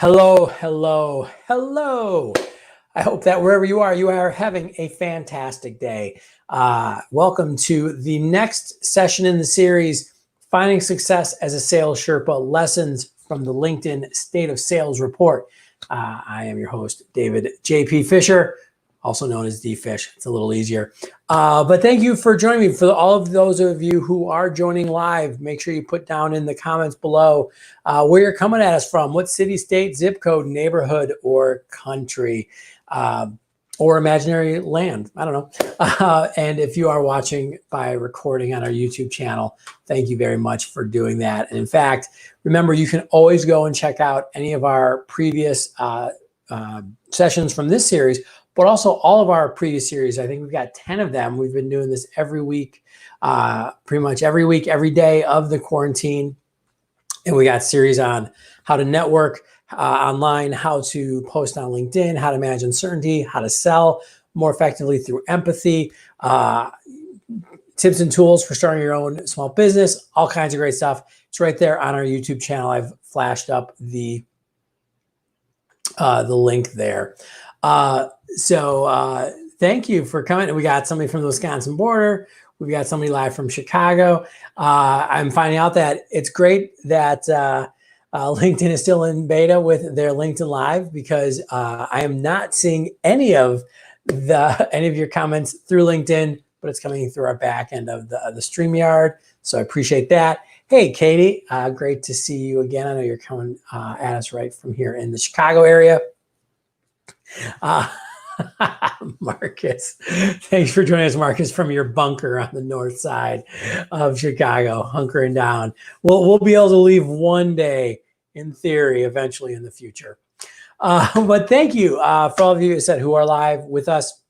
Hello, hello, hello. I hope that wherever you are having a fantastic day. Welcome to the next session in the series, Finding Success as a Sales Sherpa, Lessons from the LinkedIn State of Sales Report. I am your host, David J.P. Fisher, also known as D-Fish. It's a little easier. But thank you for joining me. For all of those of you who are joining live, make sure you put down in the comments below where you're coming at us from, what city, state, zip code, neighborhood, or country, or imaginary land. I don't know. And if you are watching by recording on our YouTube channel, thank you very much for doing that. And in fact, remember, you can always go and check out any of our previous sessions from this series, but also all of our previous series. I think we've got 10 of them. We've been doing this every week, pretty much every week, every day of the quarantine. And we got series on how to network online, how to post on LinkedIn, how to manage uncertainty, how to sell more effectively through empathy, tips and tools for starting your own small business, all kinds of great stuff. It's right there on our YouTube channel. I've flashed up the link there. So thank you for coming. We got somebody from the Wisconsin border. We've got somebody live from Chicago. I'm finding out that it's great that LinkedIn is still in beta with their LinkedIn Live, because I am not seeing any of your comments through LinkedIn, but it's coming through our back end of the StreamYard. So I appreciate that. Hey, Katie, great to see you again. I know you're coming at us right from here in the Chicago area. Marcus, thanks for joining us, Marcus, from your bunker on the north side of Chicago, hunkering down. We'll be able to leave one day, in theory, eventually in the future. But thank you for all of you who are live with us,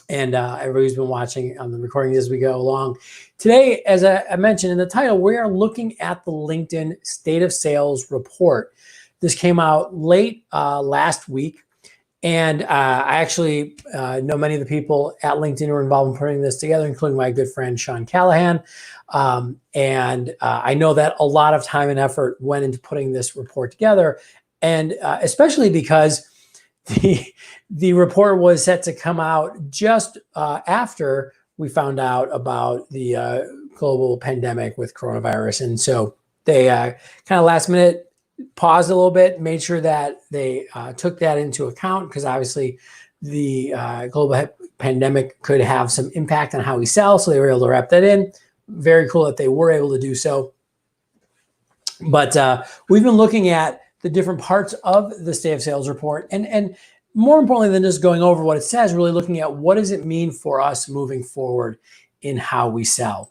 and everybody who's been watching on the recordings as we go along. Today, as I mentioned in the title, we are looking at the LinkedIn State of Sales Report. This came out late last week. And I actually know many of the people at LinkedIn who are involved in putting this together, including my good friend, Sean Callahan. And I know that a lot of time and effort went into putting this report together. And especially because the report was set to come out just after we found out about the global pandemic with coronavirus. And so they kind of last minute paused a little bit, made sure that they took that into account, because obviously the global pandemic could have some impact on how we sell. So they were able to wrap that in. Very cool that they were able to do so. But we've been looking at the different parts of the State of Sales Report, and more importantly than just going over what it says, really looking at what does it mean for us moving forward in how we sell.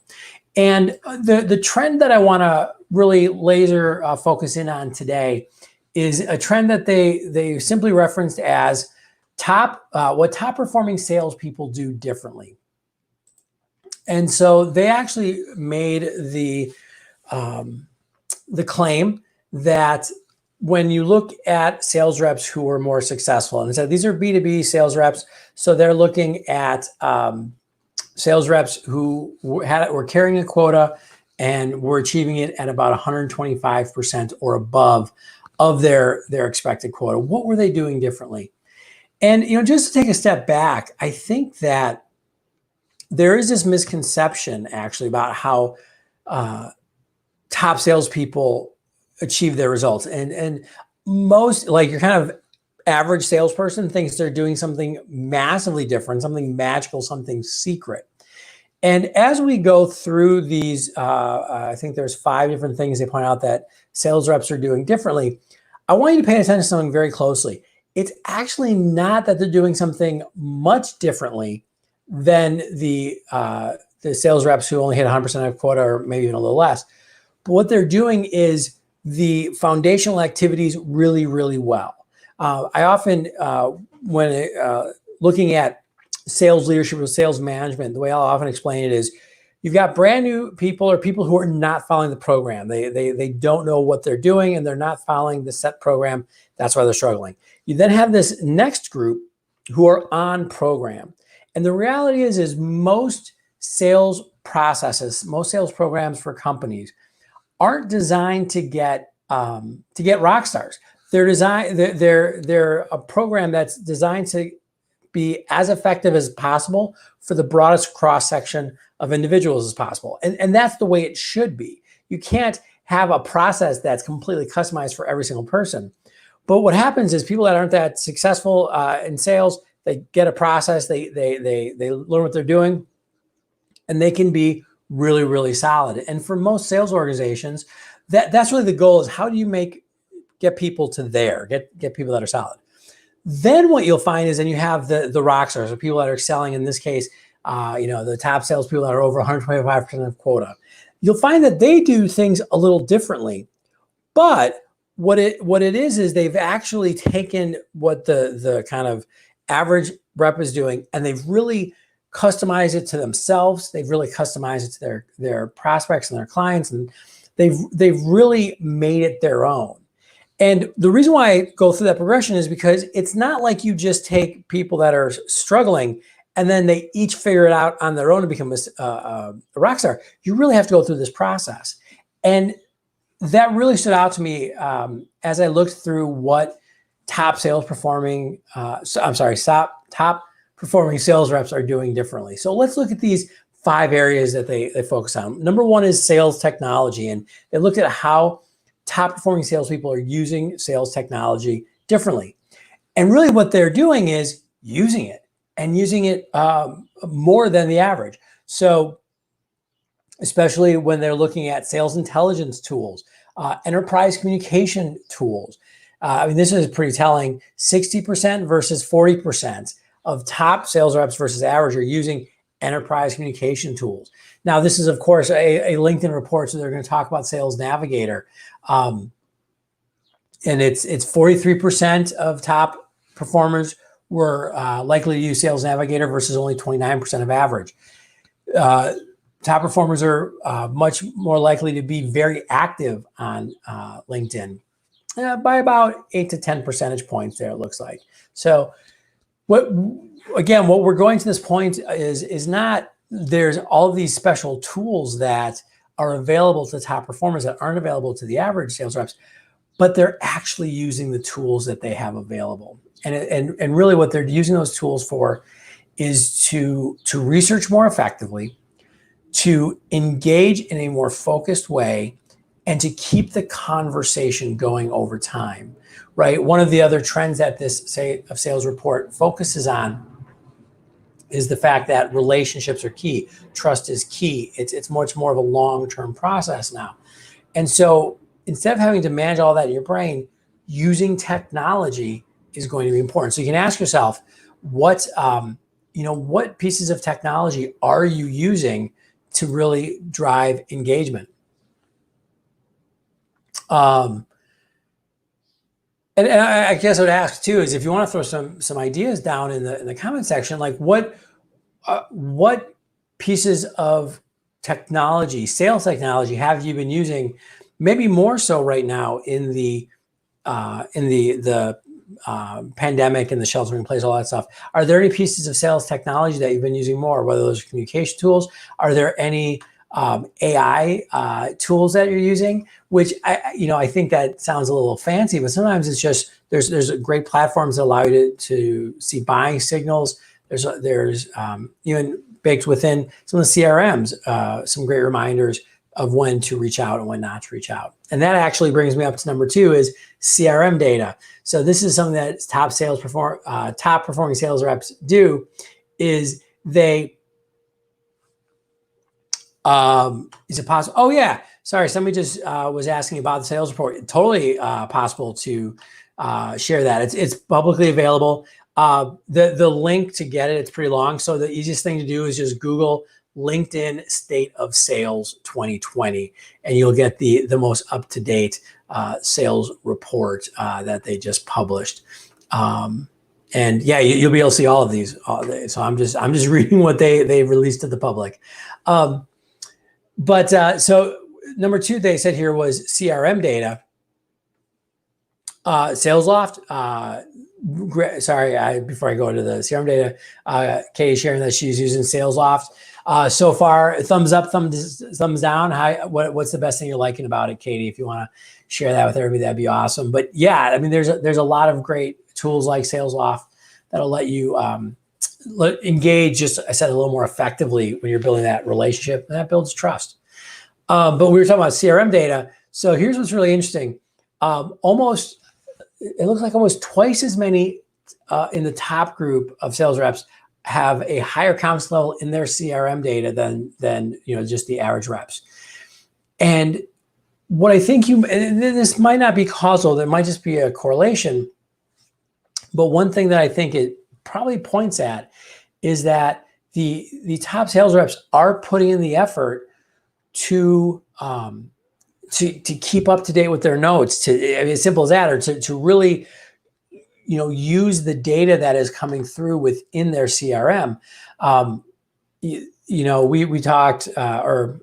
And the trend that I want to really laser focus in on today is a trend that they simply referenced as what top performing salespeople do differently. And so they actually made the claim that when you look at sales reps who are more successful, and it said these are B2B sales reps, so they're looking at sales reps who were carrying a quota and were achieving it at about 125% or above of their expected quota. What were they doing differently? And just to take a step back, I think that there is this misconception actually about how top salespeople achieve their results, and most, like, your kind of average salesperson thinks they're doing something massively different, something magical, something secret. And as we go through these, I think there's 5 different things they point out that sales reps are doing differently. I want you to pay attention to something very closely. It's actually not that they're doing something much differently than the sales reps who only hit 100% of quota, or maybe even a little less. But what they're doing is the foundational activities really, really well. I often, when looking at sales leadership or sales management, the way I'll often explain it is you've got brand new people, or people who are not following the program. They don't know what they're doing, and they're not following the set program. That's why they're struggling. You then have this next group who are on program. And the reality is most sales processes, most sales programs for companies aren't designed to get rock stars. they're a program that's designed to be as effective as possible for the broadest cross section of individuals as possible. And that's the way it should be. You can't have a process that's completely customized for every single person. But what happens is people that aren't that successful in sales, they get a process, they learn what they're doing, and they can be really, really solid. And for most sales organizations, that's really the goal, is how do you get people to there, get people that are solid. Then what you'll find is then you have the rock stars, or people that are excelling. In this case, the top salespeople that are over 125% of quota. You'll find that they do things a little differently, but what it is they've actually taken what the kind of average rep is doing, and they've really customized it to themselves. They've really customized it to their prospects and their clients, and they've really made it their own. And the reason why I go through that progression is because it's not like you just take people that are struggling and then they each figure it out on their own to become a rock star. You really have to go through this process. And that really stood out to me as I looked through what top performing sales reps are doing differently. So let's look at these 5 areas that they focus on. Number 1 is sales technology. And they looked at how top performing salespeople are using sales technology differently. And really what they're doing is using it, and using it more than the average. So especially when they're looking at sales intelligence tools, enterprise communication tools. This is pretty telling. 60% versus 40% of top sales reps versus average are using enterprise communication tools. Now, this is, of course, a LinkedIn report, so they're going to talk about Sales Navigator. And it's 43% of top performers were likely to use Sales Navigator versus only 29% of average. Top performers are much more likely to be very active on LinkedIn by about 8 to 10 percentage points there, it looks like. So what we're going to this point is not there's all of these special tools that are available to top performers that aren't available to the average sales reps, but they're actually using the tools that they have available. And really what they're using those tools for is to research more effectively, to engage in a more focused way, and to keep the conversation going over time, right? One of the other trends that this sales report focuses on is the fact that relationships are key. Trust is key. It's much more of a long-term process now. And so instead of having to manage all that in your brain, using technology is going to be important. So you can ask yourself, what pieces of technology are you using to really drive engagement? And I guess I would ask too is if you want to throw some ideas down in the comment section, like what pieces of technology, sales technology, have you been using, maybe more so right now in the pandemic and the sheltering in place, all that stuff. Are there any pieces of sales technology that you've been using more, whether those are communication tools? Are there any AI tools that you're using? Which I think that sounds a little fancy, but sometimes it's just there's great platforms that allow you to see buying signals. There's even baked within some of the CRMs some great reminders of when to reach out and when not to reach out. And that actually brings me up to number 2 is CRM data. So this is something that top performing sales reps do, is they is it possible? Oh yeah, sorry. Somebody just was asking about the sales report. Totally possible to share that. It's publicly available. The link to get it's pretty long. So the easiest thing to do is just Google LinkedIn State of Sales 2020, and you'll get the most up-to-date sales report that they just published. And yeah, you'll be able to see all of these. So I'm just reading what they released to the public. So number 2 they said here was CRM data. SalesLoft, Sorry, before I go into the CRM data, Katie sharing that she's using SalesLoft. So far, thumbs up, thumbs down. What's the best thing you're liking about it, Katie? If you want to share that with everybody, that'd be awesome. But yeah, I mean, there's a lot of great tools like SalesLoft that'll let you engage, just I said, a little more effectively when you're building that relationship, and that builds trust. But we were talking about CRM data. So here's what's really interesting. It looks like almost twice as many in the top group of sales reps have a higher confidence level in their CRM data than just the average reps. And what I think and this might not be causal, there might just be a correlation. But one thing that I think it probably points at is that the top sales reps are putting in the effort to keep up to date with their notes, as simple as that, or to really, use the data that is coming through within their CRM. We talked, or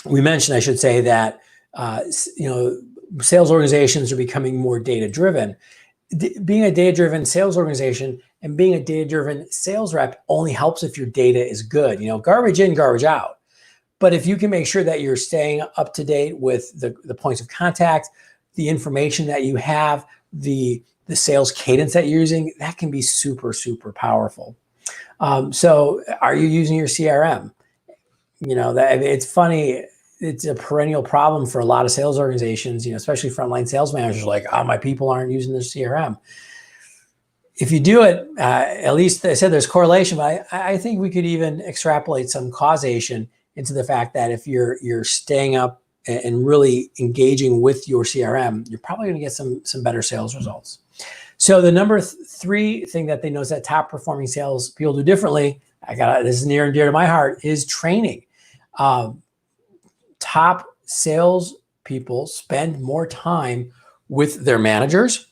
we mentioned, I should say, that, sales organizations are becoming more data-driven. Being a data-driven sales organization and being a data-driven sales rep only helps if your data is good. Garbage in, garbage out. But if you can make sure that you're staying up to date with the points of contact, the information that you have, the sales cadence that you're using, that can be super, super powerful. So are you using your CRM? It's funny. It's a perennial problem for a lot of sales organizations, especially frontline sales managers, like, oh, my people aren't using their CRM. If you do it, at least I said there's correlation, but I think we could even extrapolate some causation into the fact that if you're staying up and really engaging with your CRM, you're probably going to get some better sales results. So the number 3 thing that they notice that top performing sales people do differently, this is near and dear to my heart, is training. Top sales people spend more time with their managers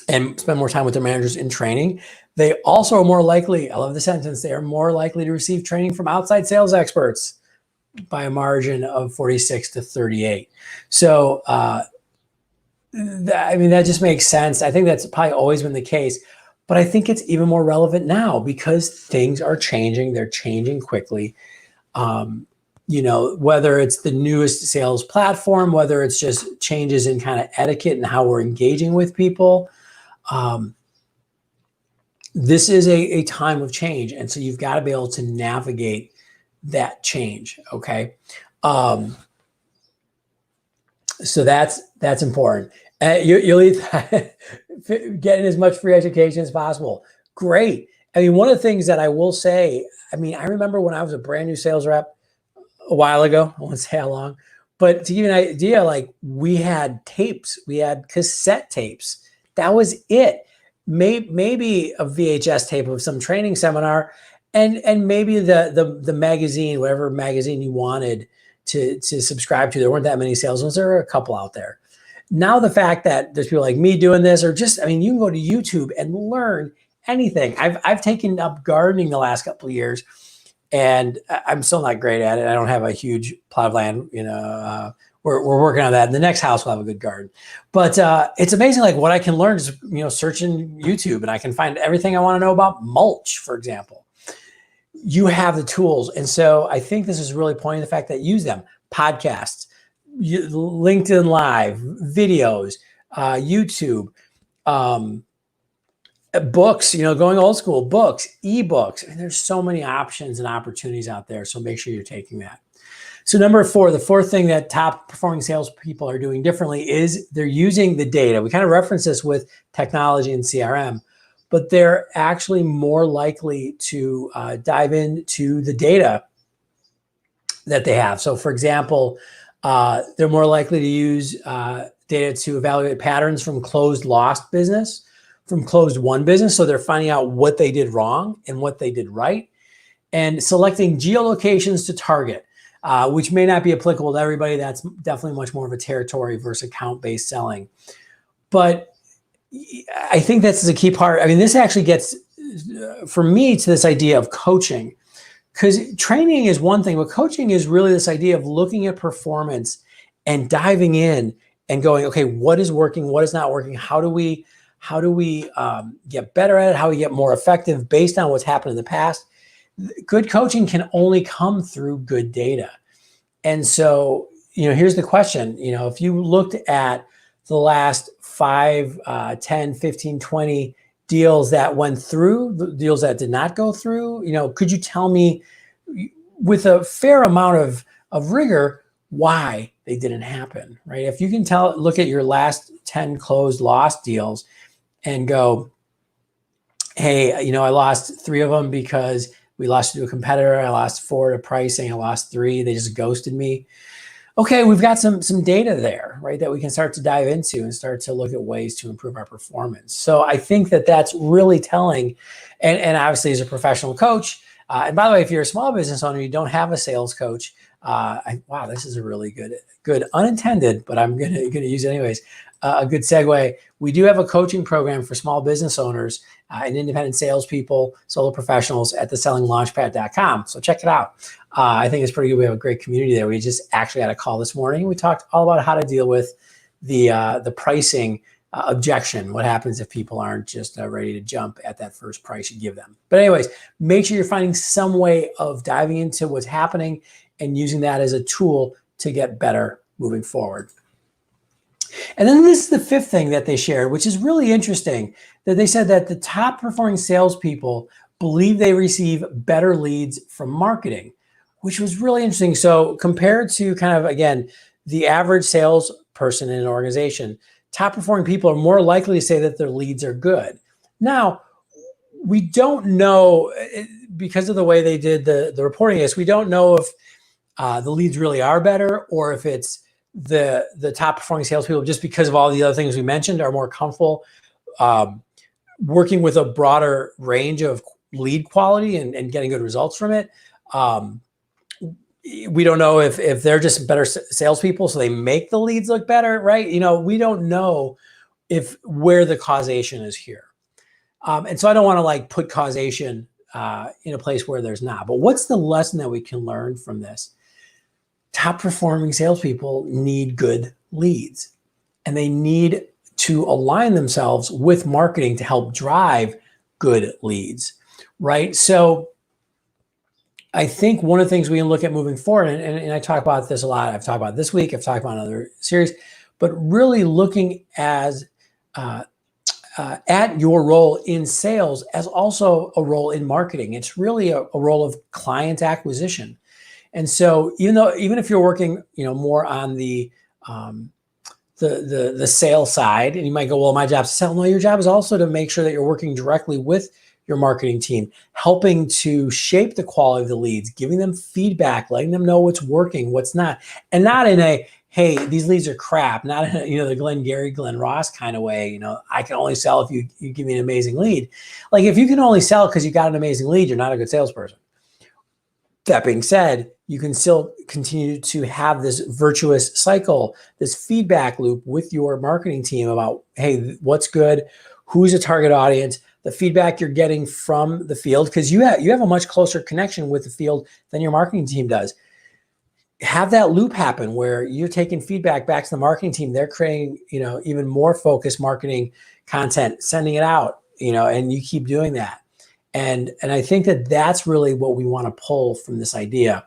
and spend more time with their managers in training. They also are more likely, I love the sentence, they are more likely to receive training from outside sales experts by a margin of 46 to 38. So, that just makes sense. I think that's probably always been the case, but I think it's even more relevant now because things are changing. They're changing quickly. Whether it's the newest sales platform, whether it's just changes in kind of etiquette and how we're engaging with people. This is a time of change. And so you've got to be able to navigate that change. Okay. So that's important. You'll getting as much free education as possible. Great. I mean, one of the things that I will say, I remember when I was a brand new sales rep a while ago, I won't say how long, but to give you an idea, like we had tapes, we had cassette tapes. That was it. Maybe a VHS tape of some training seminar, and maybe the magazine, whatever magazine you wanted to subscribe to. There weren't that many sales ones. There were a couple out there. Now the fact that there's people like me doing this, or just, you can go to YouTube and learn anything. I've taken up gardening the last couple of years, and I'm still not great at it. I don't have a huge plot of land. We're working on that. In the next house, we'll have a good garden. But it's amazing, like what I can learn is searching YouTube, and I can find everything I want to know about mulch, for example. You have the tools, and so I think this is really pointing to the fact that use them. Podcasts, LinkedIn Live, videos, YouTube, books, going old school, books, ebooks. There's so many options and opportunities out there. So make sure you're taking that. So number 4, the 4th thing that top performing salespeople are doing differently is they're using the data. We kind of reference this with technology and CRM, but they're actually more likely to dive into the data that they have. So for example, they're more likely to use data to evaluate patterns from closed lost business, from closed won business. So they're finding out what they did wrong and what they did right, and selecting geolocations to target, which may not be applicable to everybody. That's definitely much more of a territory versus account-based selling. But I think that's a key part. This actually gets, for me, to this idea of coaching, because training is one thing, but coaching is really this idea of looking at performance and diving in and going, okay, what is working? What is not working? How do we How do we get better at it? How do we get more effective based on what's happened in the past? Good coaching can only come through good data. And so, here's the question. If you looked at the last 5, 10, 15, 20 deals that went through, the deals that did not go through, could you tell me with a fair amount of rigor why they didn't happen, right? If you can look at your last 10 closed lost deals and go, hey, I lost 3 of them because we lost to a competitor. I lost 4 to pricing. I lost 3. They just ghosted me. Okay, we've got some data there, right, that we can start to dive into and start to look at ways to improve our performance. So I think that that's really telling. And obviously, as a professional coach, and by the way, if you're a small business owner, you don't have a sales coach. Wow, this is a really good unintended, but I'm gonna use it anyways. A good segue. We do have a coaching program for small business owners and independent salespeople, solo professionals at thesellinglaunchpad.com. So check it out. I think it's pretty good. We have a great community there. We just actually had a call this morning. We talked all about how to deal with the pricing objection. What happens if people aren't just ready to jump at that first price you give them? But anyways, make sure you're finding some way of diving into what's happening and using that as a tool to get better moving forward. And then this is the 5th thing that they shared, which is really interesting, that they said that the top performing salespeople believe they receive better leads from marketing, which was really interesting. So compared to kind of, again, the average salesperson in an organization, top performing people are more likely to say that their leads are good. Now, we don't know, because of the way they did the reporting is, we don't know if the leads really are better, or if it's the top performing salespeople, just because of all the other things we mentioned, are more comfortable working with a broader range of lead quality and getting good results from it. We don't know if they're just better salespeople, so they make the leads look better, right? We don't know where the causation is here. And so I don't want to put causation in a place where there's not. But what's the lesson that we can learn from this? Top performing salespeople need good leads, and they need to align themselves with marketing to help drive good leads, right? So I think one of the things we can look at moving forward, and I talk about this a lot, I've talked about it this week, I've talked about it in other series, but really looking at your role in sales as also a role in marketing. It's really a role of client acquisition. And so even if you're working, more on the sales side, and you might go, well, my job's to sell. No, your job is also to make sure that you're working directly with your marketing team, helping to shape the quality of the leads, giving them feedback, letting them know what's working, what's not, and not in a, hey, these leads are crap, not in a, the Glenn Ross kind of way. I can only sell if you give me an amazing lead. Like, if you can only sell because you got an amazing lead, you're not a good salesperson. That being said, you can still continue to have this virtuous cycle, this feedback loop with your marketing team about, hey, what's good, who's a target audience, the feedback you're getting from the field, because you have a much closer connection with the field than your marketing team does. Have that loop happen where you're taking feedback back to the marketing team. They're creating, even more focused marketing content, sending it out, and you keep doing that. And I think that that's really what we want to pull from this idea,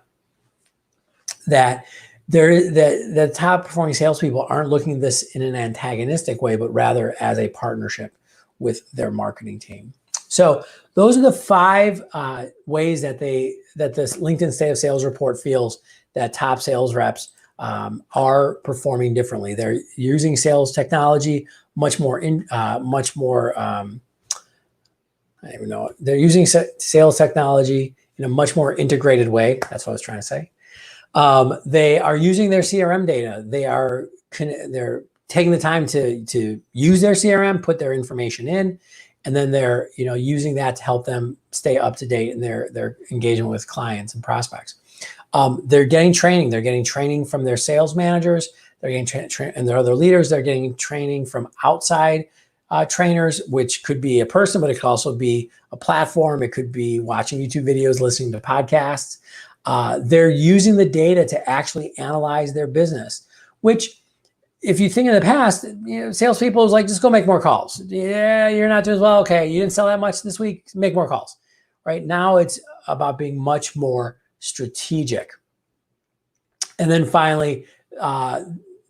that the top performing salespeople aren't looking at this in an antagonistic way, but rather as a partnership with their marketing team. So those are the 5 ways that this LinkedIn State of Sales report feels that top sales reps are performing differently. They're using sales technology much more. I don't even know. They're using sales technology in a much more integrated way. That's what I was trying to say. They are using their CRM data. They're taking the time to use their CRM, put their information in, and then they're using that to help them stay up to date in their engagement with clients and prospects. They're getting training. They're getting training from their sales managers. They're getting and their other leaders. They're getting training from outside trainers, which could be a person, but it could also be a platform. It could be watching YouTube videos, listening to podcasts. They're using the data to actually analyze their business, which if you think in the past, salespeople was like, just go make more calls. Yeah, you're not doing as well. Okay, you didn't sell that much this week. Make more calls. Right now, it's about being much more strategic. And then finally,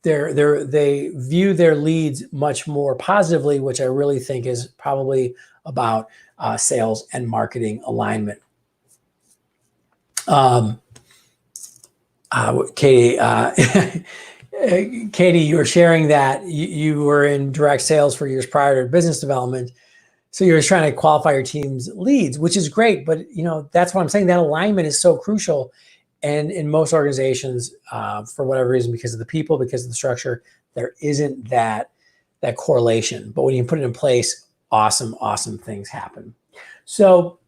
they view their leads much more positively, which I really think is probably about sales and marketing alignment. Katie, Katie, you were sharing that you were in direct sales for years prior to business development. So you're just trying to qualify your team's leads, which is great. But that's what I'm saying. That alignment is so crucial. And in most organizations, for whatever reason, because of the people, because of the structure, there isn't that correlation. But when you put it in place, awesome things happen. So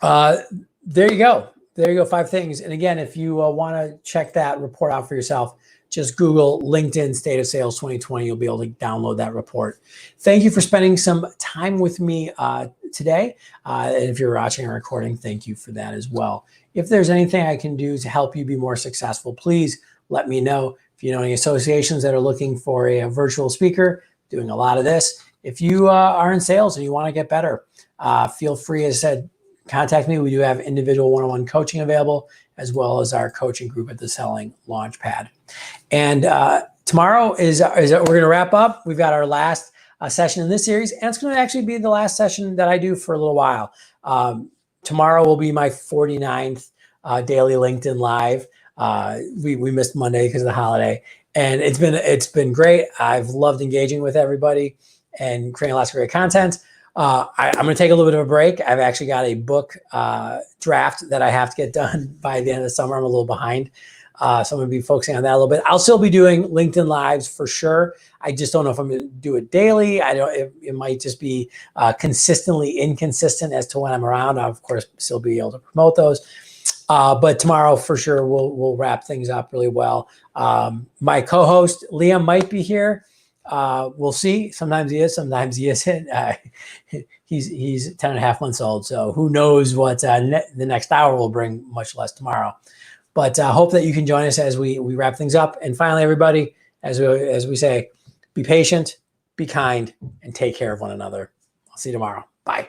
there you go. There you go, 5 things. And again, if you want to check that report out for yourself, just Google LinkedIn State of Sales 2020. You'll be able to download that report. Thank you for spending some time with me today. And if you're watching a recording, thank you for that as well. If there's anything I can do to help you be more successful, please let me know. If you know any associations that are looking for a virtual speaker, doing a lot of this. If you are in sales and you want to get better, feel free, as I said, contact me. We do have individual one-on-one coaching available, as well as our coaching group at the Selling Launchpad. And tomorrow is we're going to wrap up. We've got our last session in this series, and it's going to actually be the last session that I do for a little while. Tomorrow will be my 49th daily LinkedIn Live. We missed Monday because of the holiday, and it's been great. I've loved engaging with everybody and creating lots of great content. I'm going to take a little bit of a break. I've actually got a book draft that I have to get done by the end of the summer. I'm a little behind. So I'm going to be focusing on that a little bit. I'll still be doing LinkedIn Lives for sure. I just don't know if I'm going to do it daily. It might just be consistently inconsistent as to when I'm around. I'll, of course, still be able to promote those. But tomorrow, for sure, we'll wrap things up really well. My co-host, Liam, might be here. We'll see. Sometimes he is, sometimes he isn't. He's 10 and a half months old. So who knows what the next hour will bring, much less tomorrow. But hope that you can join us as we wrap things up. And finally, everybody, as we say, be patient, be kind, and take care of one another. I'll see you tomorrow. Bye.